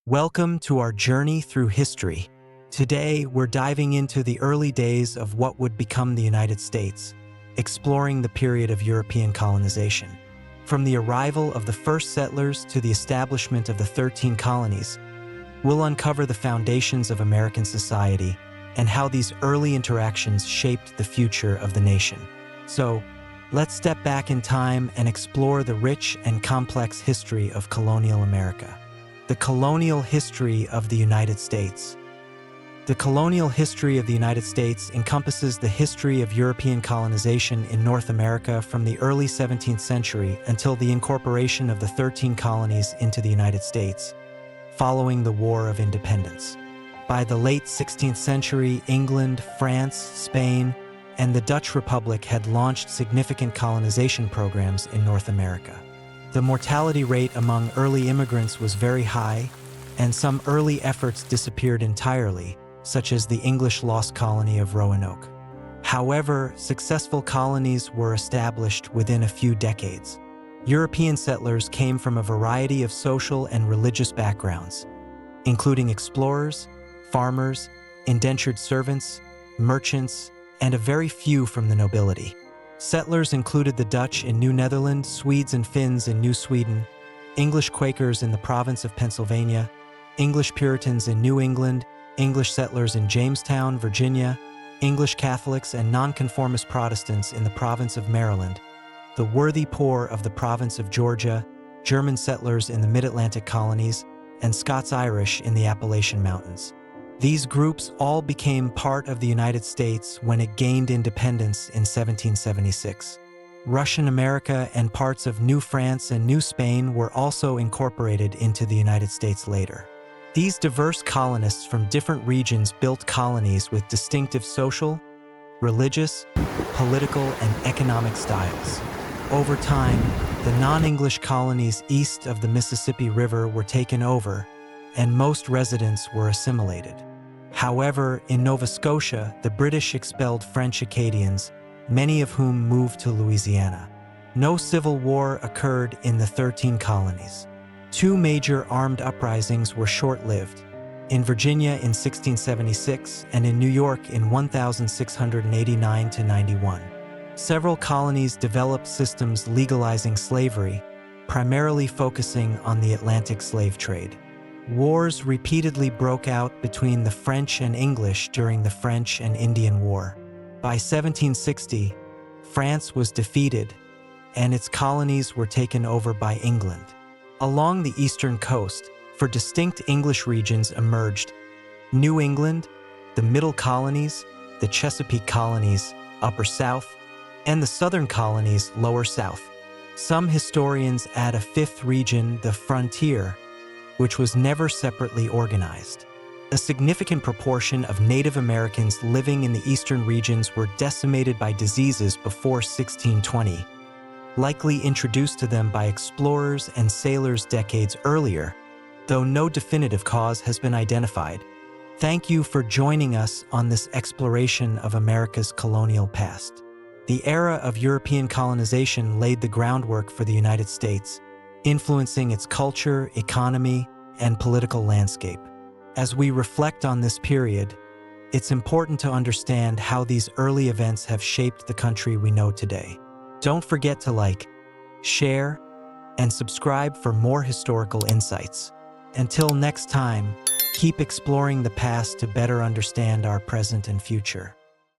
Welcome to our journey through history. Today, we're diving into the early days of what would become the United States, exploring the period of European colonization. From the arrival of the first settlers to the establishment of the 13 colonies, we'll uncover the foundations of American society and how these early interactions shaped the future of the nation. So, let's step back in time and explore the rich and complex history of colonial America. The colonial history of the United States. The colonial history of the United States encompasses the history of European colonization in North America from the early 17th century until the incorporation of the 13 colonies into the United States, following the War of Independence. By the late 16th century, England, France, Spain, and the Dutch Republic had launched significant colonization programs in North America. The mortality rate among early immigrants was very high, and some early efforts disappeared entirely, such as the English lost colony of Roanoke. However, successful colonies were established within a few decades. European settlers came from a variety of social and religious backgrounds, including explorers, farmers, indentured servants, merchants, and a very few from the nobility. Settlers included the Dutch in New Netherland, Swedes and Finns in New Sweden, English Quakers in the province of Pennsylvania, English Puritans in New England, English settlers in Jamestown, Virginia, English Catholics and Nonconformist Protestants in the province of Maryland, the worthy poor of the province of Georgia, German settlers in the Mid-Atlantic colonies, and Scots-Irish in the Appalachian Mountains. These groups all became part of the United States when it gained independence in 1776. Russian America and parts of New France and New Spain were also incorporated into the United States later. These diverse colonists from different regions built colonies with distinctive social, religious, political, and economic styles. Over time, the non-English colonies east of the Mississippi River were taken over, and most residents were assimilated. However, in Nova Scotia, the British expelled French Acadians, many of whom moved to Louisiana. No civil war occurred in the 13 colonies. Two major armed uprisings were short-lived, in Virginia in 1676 and in New York in 1689–91. Several colonies developed systems legalizing slavery, primarily focusing on the Atlantic slave trade. Wars repeatedly broke out between the French and English during the French and Indian War. By 1760, France was defeated, and its colonies were taken over by England. Along the eastern coast, four distinct English regions emerged: New England, the Middle Colonies, the Chesapeake Colonies, Upper South, and the Southern Colonies, Lower South. Some historians add a fifth region, the frontier, which was never separately organized. A significant proportion of Native Americans living in the eastern regions were decimated by diseases before 1620, likely introduced to them by explorers and sailors decades earlier, though no definitive cause has been identified. Thank you for joining us on this exploration of America's colonial past. The era of European colonization laid the groundwork for the United States, influencing its culture, economy, and political landscape. As we reflect on this period, it's important to understand how these early events have shaped the country we know today. Don't forget to like, share, and subscribe for more historical insights. Until next time, keep exploring the past to better understand our present and future.